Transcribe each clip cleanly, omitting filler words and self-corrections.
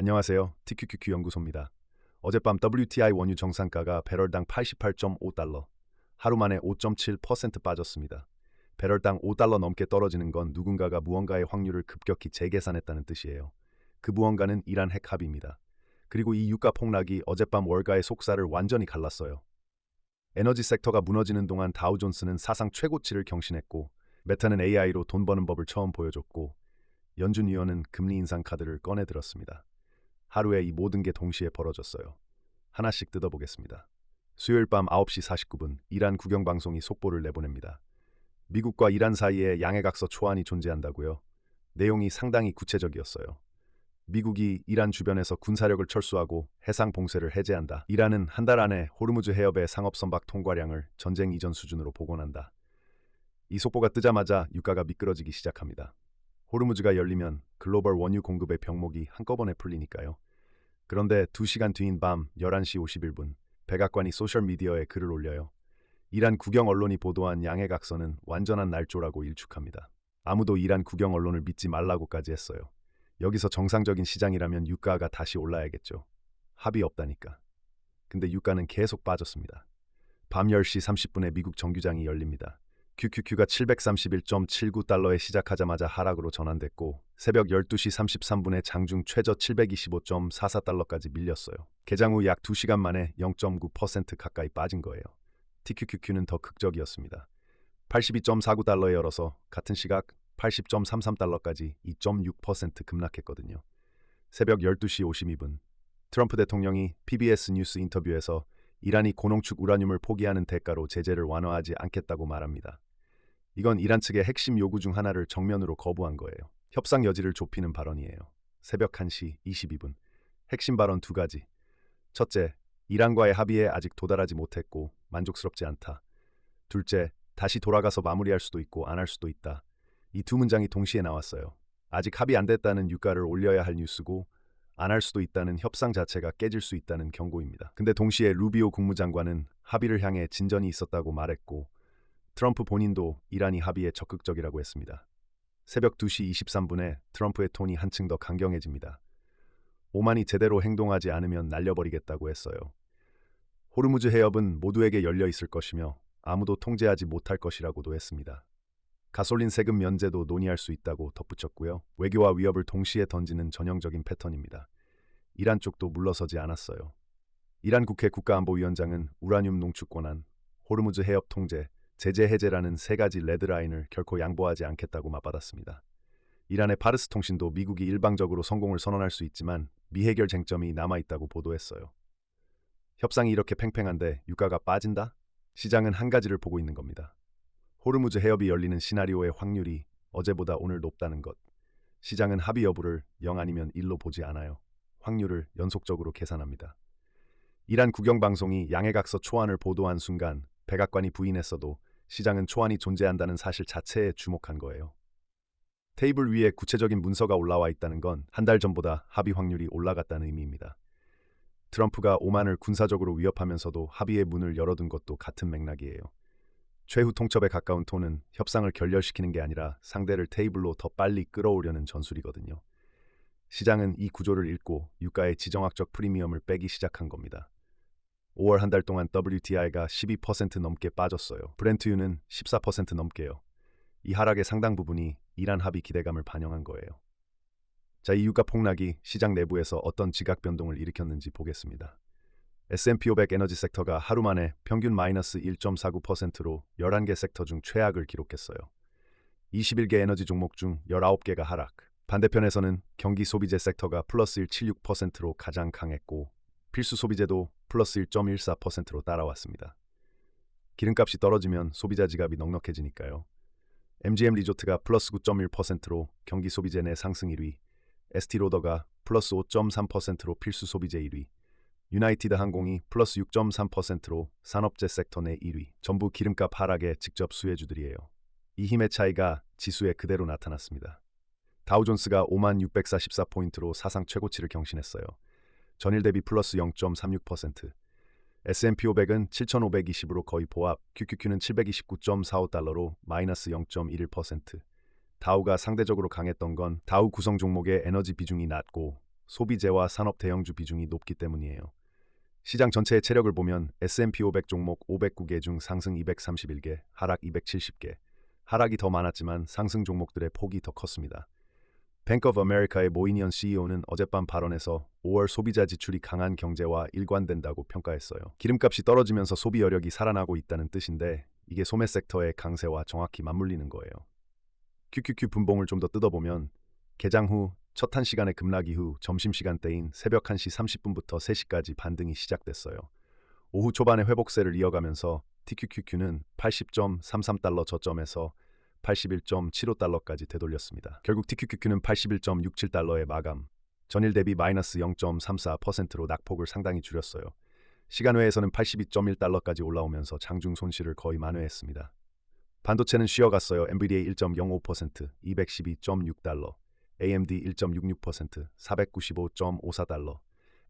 안녕하세요. TQQQ 연구소입니다. 어젯밤 WTI 원유 정상가가 배럴당 88.5달러, 하루 만에 5.7% 빠졌습니다. 배럴당 5달러 넘게 떨어지는 건 누군가가 무언가의 확률을 급격히 재계산했다는 뜻이에요. 그 무언가는 이란 핵 합의입니다. 그리고 이 유가 폭락이 어젯밤 월가의 속살을 완전히 갈랐어요. 에너지 섹터가 무너지는 동안 다우존스는 사상 최고치를 경신했고, 메타는 AI로 돈 버는 법을 처음 보여줬고, 연준 위원은 금리 인상 카드를 꺼내들었습니다. 하루에 이 모든 게 동시에 벌어졌어요. 하나씩 뜯어보겠습니다. 수요일 밤 9시 49분 이란 국영방송이 속보를 내보냅니다. 미국과 이란 사이에 양해각서 초안이 존재한다고요. 내용이 상당히 구체적이었어요. 미국이 이란 주변에서 군사력을 철수하고 해상 봉쇄를 해제한다. 이란은 한 달 안에 호르무즈 해협의 상업 선박 통과량을 전쟁 이전 수준으로 복원한다. 이 속보가 뜨자마자 유가가 미끄러지기 시작합니다. 호르무즈가 열리면 글로벌 원유 공급의 병목이 한꺼번에 풀리니까요. 그런데 2시간 뒤인 밤 11시 51분 백악관이 소셜미디어에 글을 올려요. 이란 국영 언론이 보도한 양해각서는 완전한 날조라고 일축합니다. 아무도 이란 국영 언론을 믿지 말라고까지 했어요. 여기서 정상적인 시장이라면 유가가 다시 올라야겠죠. 합의 없다니까. 근데 유가는 계속 빠졌습니다. 밤 10시 30분에 미국 정규장이 열립니다. QQQ가 731.79달러에 시작하자마자 하락으로 전환됐고 새벽 12시 33분에 장중 최저 725.44달러까지 밀렸어요. 개장 후 약 2시간 만에 0.9% 가까이 빠진 거예요. TQQQ는 더 극적이었습니다. 82.49달러에 열어서 같은 시각 80.33달러까지 2.6% 급락했거든요. 새벽 12시 52분 트럼프 대통령이 PBS 뉴스 인터뷰에서 이란이 고농축 우라늄을 포기하는 대가로 제재를 완화하지 않겠다고 말합니다. 이건 이란 측의 핵심 요구 중 하나를 정면으로 거부한 거예요. 협상 여지를 좁히는 발언이에요. 새벽 1시 22분 핵심 발언 2가지. 첫째, 이란과의 합의에 아직 도달하지 못했고 만족스럽지 않다. 둘째, 다시 돌아가서 마무리할 수도 있고 안 할 수도 있다. 이 두 문장이 동시에 나왔어요. 아직 합의 안 됐다는 유가를 올려야 할 뉴스고 안 할 수도 있다는 협상 자체가 깨질 수 있다는 경고입니다. 근데 동시에 루비오 국무장관은 합의를 향해 진전이 있었다고 말했고 트럼프 본인도 이란이 합의에 적극적이라고 했습니다. 새벽 2시 23분에 트럼프의 톤이 한층 더 강경해집니다. 오만이 제대로 행동하지 않으면 날려버리겠다고 했어요. 호르무즈 해협은 모두에게 열려 있을 것이며 아무도 통제하지 못할 것이라고도 했습니다. 가솔린 세금 면제도 논의할 수 있다고 덧붙였고요. 외교와 위협을 동시에 던지는 전형적인 패턴입니다. 이란 쪽도 물러서지 않았어요. 이란 국회 국가안보위원장은 우라늄 농축 권한, 호르무즈 해협 통제, 제재 해제라는 3가지 레드라인을 결코 양보하지 않겠다고 맞받았습니다. 이란의 파르스 통신도 미국이 일방적으로 성공을 선언할 수 있지만 미해결 쟁점이 남아있다고 보도했어요. 협상이 이렇게 팽팽한데 유가가 빠진다? 시장은 한 가지를 보고 있는 겁니다. 호르무즈 해협이 열리는 시나리오의 확률이 어제보다 오늘 높다는 것. 시장은 합의 여부를 0 아니면 1로 보지 않아요. 확률을 연속적으로 계산합니다. 이란 국영방송이 양해각서 초안을 보도한 순간 백악관이 부인했어도 시장은 초안이 존재한다는 사실 자체에 주목한 거예요. 테이블 위에 구체적인 문서가 올라와 있다는 건 한 달 전보다 합의 확률이 올라갔다는 의미입니다. 트럼프가 오만을 군사적으로 위협하면서도 합의의 문을 열어둔 것도 같은 맥락이에요. 최후 통첩에 가까운 톤은 협상을 결렬시키는 게 아니라 상대를 테이블로 더 빨리 끌어오려는 전술이거든요. 시장은 이 구조를 읽고 유가의 지정학적 프리미엄을 빼기 시작한 겁니다. 5월 한 달 동안 WTI가 12% 넘게 빠졌어요. 브렌트유는 14% 넘게요. 이 하락의 상당 부분이 이란 합의 기대감을 반영한 거예요. 자, 이 유가 폭락이 시장 내부에서 어떤 지각 변동을 일으켰는지 보겠습니다. S&P 500 에너지 섹터가 하루 만에 평균 마이너스 1.49%로 11개 섹터 중 최악을 기록했어요. 21개 에너지 종목 중 19개가 하락. 반대편에서는 경기 소비재 섹터가 플러스 1.76%로 가장 강했고 필수 소비재도 플러스 1.14%로 따라왔습니다. 기름값이 떨어지면 소비자 지갑이 넉넉해지니까요. MGM 리조트가 플러스 9.1%로 경기 소비재 내 상승 1위, ST로더가 플러스 5.3%로 필수 소비재 1위, 유나이티드 항공이 플러스 6.3%로 산업재 섹터 내 1위, 전부 기름값 하락의 직접 수혜주들이에요. 이 힘의 차이가 지수에 그대로 나타났습니다. 다우존스가 56,644포인트로 사상 최고치를 경신했어요. 전일 대비 플러스 0.36%, S&P 500은 7,520으로 거의 보합, QQQ는 729.45달러로 마이너스 0.11%. 다우가 상대적으로 강했던 건 다우 구성 종목의 에너지 비중이 낮고 소비재와 산업 대형주 비중이 높기 때문이에요. 시장 전체의 체력을 보면 S&P 500 종목 509개 중 상승 231개, 하락 270개. 하락이 더 많았지만 상승 종목들의 폭이 더 컸습니다. 뱅크 오브 아메리카의 모이니언 CEO는 어젯밤 발언에서 5월 소비자 지출이 강한 경제와 일관된다고 평가했어요. 기름값이 떨어지면서 소비 여력이 살아나고 있다는 뜻인데 이게 소매 섹터의 강세와 정확히 맞물리는 거예요. QQQ 분봉을 좀 더 뜯어보면 개장 후 첫 1시간의 급락 이후 점심시간대인 새벽 1시 30분부터 3시까지 반등이 시작됐어요. 오후 초반에 회복세를 이어가면서 TQQQ는 80.33달러 저점에서 81.75달러까지 되돌렸습니다. 결국 TQQQ는 81.67달러의 마감, 전일 대비 마이너스 0.34%로 낙폭을 상당히 줄였어요. 시간 외에서는 82.1달러까지 올라오면서 장중 손실을 거의 만회했습니다. 반도체는 쉬어갔어요. 엔비디아 1.05%, 212.6달러, AMD 1.66%, 495.54달러.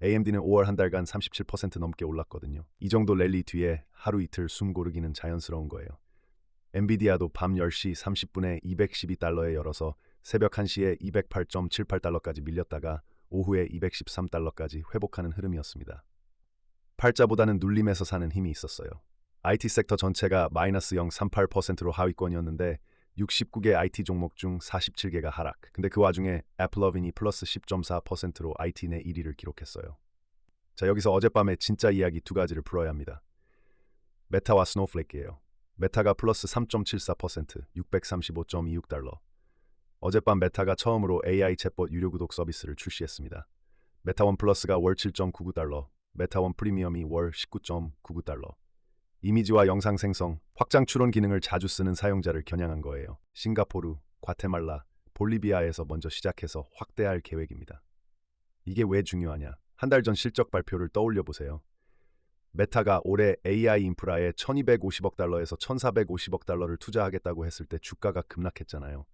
AMD는 5월 한 달간 37% 넘게 올랐거든요. 이 정도 랠리 뒤에 하루 이틀 숨 고르기는 자연스러운 거예요. 엔비디아도 밤 10시 30분에 212달러에 열어서 새벽 1시에 208.78달러까지 밀렸다가 오후에 213달러까지 회복하는 흐름이었습니다. 팔자보다는 눌림에서 사는 힘이 있었어요. IT 섹터 전체가 마이너스 0.38%로 하위권이었는데 69개 IT 종목 중 47개가 하락. 근데 그 와중에 애플러빈이 플러스 10.4%로 IT 내 1위를 기록했어요. 자, 여기서 어젯밤에 진짜 이야기 두 가지를 풀어야 합니다. 메타와 스노우플레이크예요. 메타가 플러스 3.74%, 635.26달러. 어젯밤 메타가 처음으로 AI 챗봇 유료 구독 서비스를 출시했습니다. 메타원 플러스가 월 7.99달러, 메타원 프리미엄이 월 19.99달러. 이미지와 영상 생성, 확장 추론 기능을 자주 쓰는 사용자를 겨냥한 거예요. 싱가포르, 과테말라, 볼리비아에서 먼저 시작해서 확대할 계획입니다. 이게 왜 중요하냐? 한 달 전 실적 발표를 떠올려 보세요. 메타가 올해 AI 인프라에 1250억 달러에서 1450억 달러를 투자하겠다고 했을 때 주가가 급락했잖아요.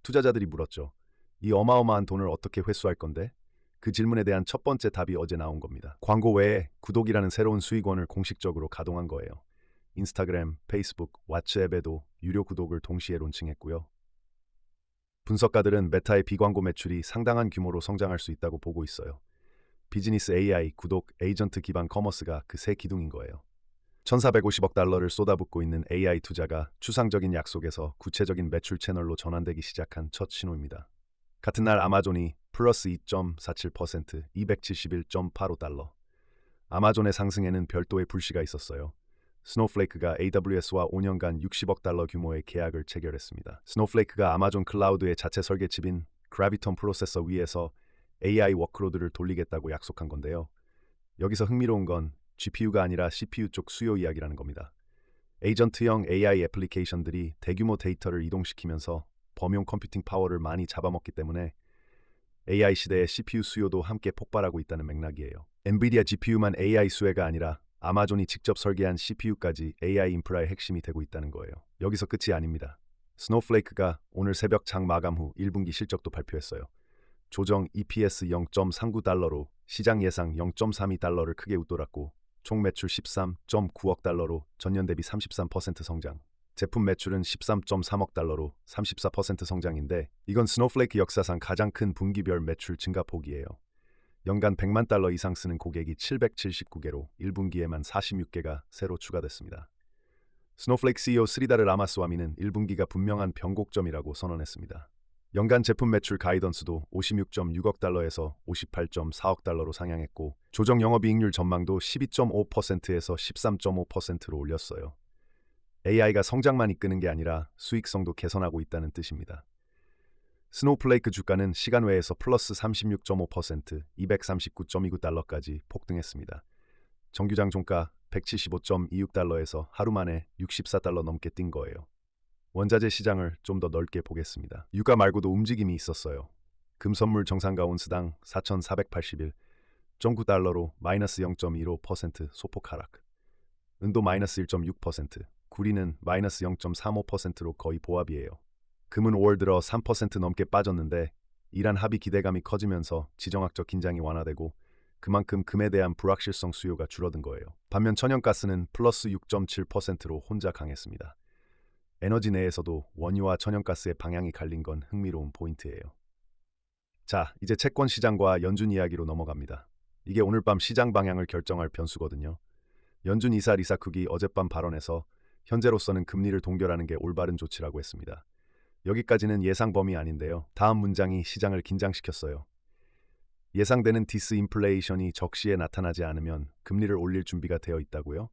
투자자들이 물었죠. 이 어마어마한 돈을 어떻게 회수할 건데? 그 질문에 대한 첫 번째 답이 어제 나온 겁니다. 광고 외에 구독이라는 새로운 수익원을 공식적으로 가동한 거예요. 인스타그램, 페이스북, 왓츠앱에도 유료 구독을 동시에 론칭했고요. 분석가들은 메타의 비광고 매출이 상당한 규모로 성장할 수 있다고 보고 있어요. 비즈니스 AI, 구독, 에이전트 기반 커머스가 그 새 기둥인 거예요. 1450억 달러를 쏟아붓고 있는 AI 투자가 추상적인 약속에서 구체적인 매출 채널로 전환되기 시작한 첫 신호입니다. 같은 날 아마존이 플러스 2.47%, 271.85달러. 아마존의 상승에는 별도의 불씨가 있었어요. 스노우플레이크가 AWS와 5년간 60억 달러 규모의 계약을 체결했습니다. 스노우플레이크가 아마존 클라우드의 자체 설계칩인 그래비톤 프로세서 위에서 AI 워크로드를 돌리겠다고 약속한 건데요. 여기서 흥미로운 건 GPU가 아니라 CPU 쪽 수요 이야기라는 겁니다. 에이전트형 AI 애플리케이션들이 대규모 데이터를 이동시키면서 범용 컴퓨팅 파워를 많이 잡아먹기 때문에 AI 시대의 CPU 수요도 함께 폭발하고 있다는 맥락이에요. 엔비디아 GPU만 AI 수혜가 아니라 아마존이 직접 설계한 CPU까지 AI 인프라의 핵심이 되고 있다는 거예요. 여기서 끝이 아닙니다. 스노우플레이크가 오늘 새벽 장 마감 후 1분기 실적도 발표했어요. 조정 EPS 0.39달러로 시장 예상 0.32달러를 크게 웃돌았고 총 매출 13.9억 달러로 전년 대비 33% 성장. 제품 매출은 13.3억 달러로 34% 성장인데 이건 스노우플레이크 역사상 가장 큰 분기별 매출 증가폭이에요. 연간 100만 달러 이상 쓰는 고객이 779개로 1분기에만 46개가 새로 추가됐습니다. 스노우플레이크 CEO 스리다르 라마스와미는 1분기가 분명한 변곡점이라고 선언했습니다. 연간 제품 매출 가이던스도 56.6억 달러에서 58.4억 달러로 상향했고 조정 영업이익률 전망도 12.5%에서 13.5%로 올렸어요. AI가 성장만 이끄는 게 아니라 수익성도 개선하고 있다는 뜻입니다. 스노우플레이크 주가는 시간 외에서 플러스 36.5%, 239.29달러까지 폭등했습니다. 정규장 종가 175.26달러에서 하루 만에 64달러 넘게 뛴 거예요. 원자재 시장을 좀 더 넓게 보겠습니다. 유가 말고도 움직임이 있었어요. 금 선물 정상가 온스당 4,481.9달러로 마이너스 0.15% 소폭 하락. 은도 마이너스 1.6%, 구리는 마이너스 0.35%로 거의 보합이에요. 금은 5월 들어 3% 넘게 빠졌는데 이란 합의 기대감이 커지면서 지정학적 긴장이 완화되고 그만큼 금에 대한 불확실성 수요가 줄어든 거예요. 반면 천연가스는 플러스 6.7%로 혼자 강했습니다. 에너지 내에서도 원유와 천연가스의 방향이 갈린 건 흥미로운 포인트예요. 자, 이제 채권 시장과 연준 이야기로 넘어갑니다. 이게 오늘 밤 시장 방향을 결정할 변수거든요. 연준 이사 리사 쿡이 어젯밤 발언에서 현재로서는 금리를 동결하는 게 올바른 조치라고 했습니다. 여기까지는 예상 범위 아닌데요. 다음 문장이 시장을 긴장시켰어요. 예상되는 디스인플레이션이 적시에 나타나지 않으면 금리를 올릴 준비가 되어 있다고요?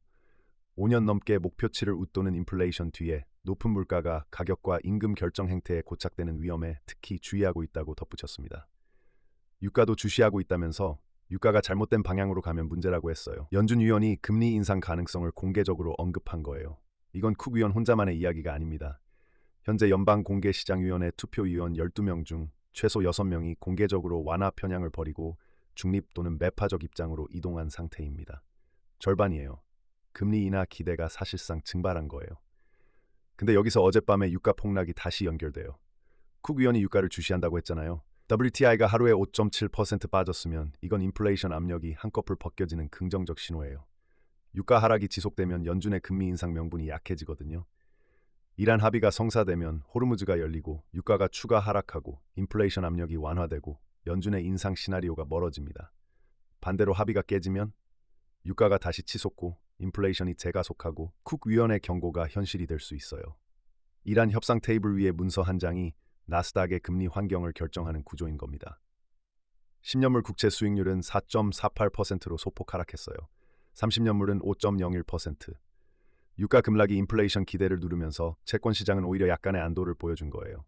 5년 넘게 목표치를 웃도는 인플레이션 뒤에 높은 물가가 가격과 임금 결정 행태에 고착되는 위험에 특히 주의하고 있다고 덧붙였습니다. 유가도 주시하고 있다면서 유가가 잘못된 방향으로 가면 문제라고 했어요. 연준 위원이 금리 인상 가능성을 공개적으로 언급한 거예요. 이건 쿡 위원 혼자만의 이야기가 아닙니다. 현재 연방공개시장위원회 투표위원 12명 중 최소 6명이 공개적으로 완화 편향을 버리고 중립 또는 매파적 입장으로 이동한 상태입니다. 절반이에요. 금리 인하 기대가 사실상 증발한 거예요. 근데 여기서 어젯밤에 유가 폭락이 다시 연결돼요. 쿡 위원이 유가를 주시한다고 했잖아요. WTI가 하루에 5.7% 빠졌으면 이건 인플레이션 압력이 한꺼풀 벗겨지는 긍정적 신호예요. 유가 하락이 지속되면 연준의 금리 인상 명분이 약해지거든요. 이란 합의가 성사되면 호르무즈가 열리고 유가가 추가 하락하고 인플레이션 압력이 완화되고 연준의 인상 시나리오가 멀어집니다. 반대로 합의가 깨지면 유가가 다시 치솟고 인플레이션이 재가속하고 쿡 위원의 경고가 현실이 될 수 있어요. 이란 협상 테이블 위에 문서 한 장이 나스닥의 금리 환경을 결정하는 구조인 겁니다. 10년물 국채 수익률은 4.48%로 소폭 하락했어요. 30년물은 5.01%. 유가 급락이 인플레이션 기대를 누르면서 채권 시장은 오히려 약간의 안도를 보여준 거예요.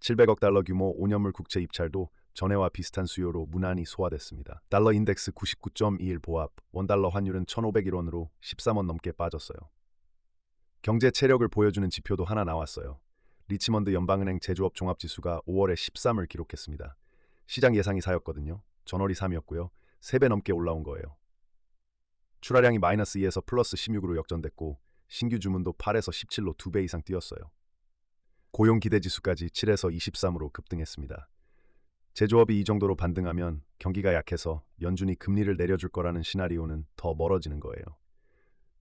700억 달러 규모 5년물 국채 입찰도 전해와 비슷한 수요로 무난히 소화됐습니다. 달러 인덱스 99.21 보합, 원달러 환율은 1,501원으로 13원 넘게 빠졌어요. 경제 체력을 보여주는 지표도 하나 나왔어요. 리치먼드 연방은행 제조업 종합지수가 5월에 13을 기록했습니다. 시장 예상이 4였거든요. 전월이 3이었고요. 3배 넘게 올라온 거예요. 출하량이 마이너스 2에서 플러스 16으로 역전됐고 신규 주문도 8에서 17로 2배 이상 뛰었어요. 고용 기대지수까지 7에서 23으로 급등했습니다. 제조업이 이 정도로 반등하면 경기가 약해서 연준이 금리를 내려줄 거라는 시나리오는 더 멀어지는 거예요.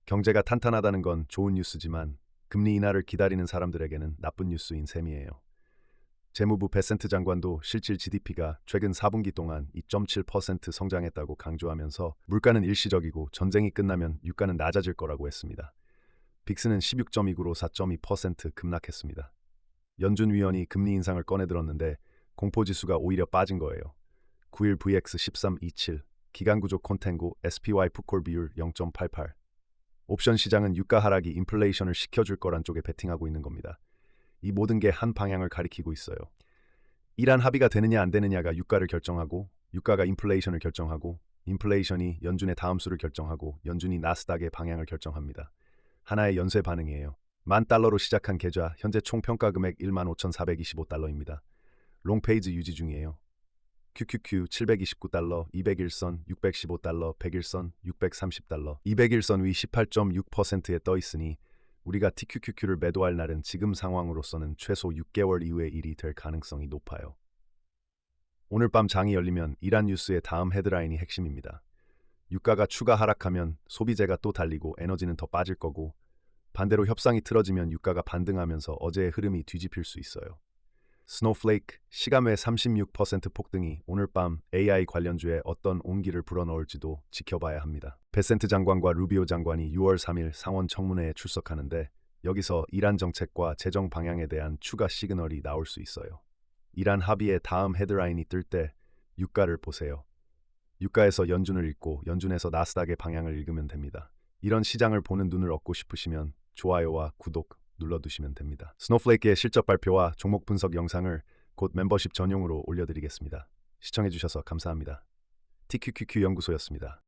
경제가 탄탄하다는 건 좋은 뉴스지만 금리 인하를 기다리는 사람들에게는 나쁜 뉴스인 셈이에요. 재무부 베센트 장관도 실질 GDP가 최근 4분기 동안 2.7% 성장했다고 강조하면서 물가는 일시적이고 전쟁이 끝나면 유가는 낮아질 거라고 했습니다. 빅스는 16.29로 4.2% 급락했습니다. 연준 위원이 금리 인상을 꺼내들었는데 공포지수가 오히려 빠진 거예요. 9일 VX 13.27, 기간구조 콘텐고 SPY 풋콜 비율 0.88. 옵션 시장은 유가 하락이 인플레이션을 식혀줄 거란 쪽에 베팅하고 있는 겁니다. 이 모든 게 한 방향을 가리키고 있어요. 이란 합의가 되느냐 안 되느냐가 유가를 결정하고 유가가 인플레이션을 결정하고 인플레이션이 연준의 다음 수를 결정하고 연준이 나스닥의 방향을 결정합니다. 하나의 연쇄 반응이에요. $10,000로 시작한 계좌 현재 총 평가 금액 15,425달러입니다. 롱페이지 유지 중이에요. QQQ 729달러, 201선 615달러, 101선 630달러, 201선 위 18.6%에 떠 있으니 우리가 TQQQ를 매도할 날은 지금 상황으로서는 최소 6개월 이후의 일이 될 가능성이 높아요. 오늘 밤 장이 열리면 이란 뉴스의 다음 헤드라인이 핵심입니다. 유가가 추가 하락하면 소비재가 또 달리고 에너지는 더 빠질 거고 반대로 협상이 틀어지면 유가가 반등하면서 어제의 흐름이 뒤집힐 수 있어요. 스노우플레이크, 시간 외 36% 폭등이 오늘 밤 AI 관련주에 어떤 온기를 불어넣을지도 지켜봐야 합니다. 베센트 장관과 루비오 장관이 6월 3일 상원 청문회에 출석하는데 여기서 이란 정책과 재정 방향에 대한 추가 시그널이 나올 수 있어요. 이란 합의의 다음 헤드라인이 뜰 때 유가를 보세요. 유가에서 연준을 읽고 연준에서 나스닥의 방향을 읽으면 됩니다. 이런 시장을 보는 눈을 얻고 싶으시면 좋아요와 구독 눌러두시면 됩니다. 스노우플레이크의 실적 발표와 종목 분석 영상을 곧 멤버십 전용으로 올려드리겠습니다. 시청해주셔서 감사합니다. TQQQ 연구소였습니다.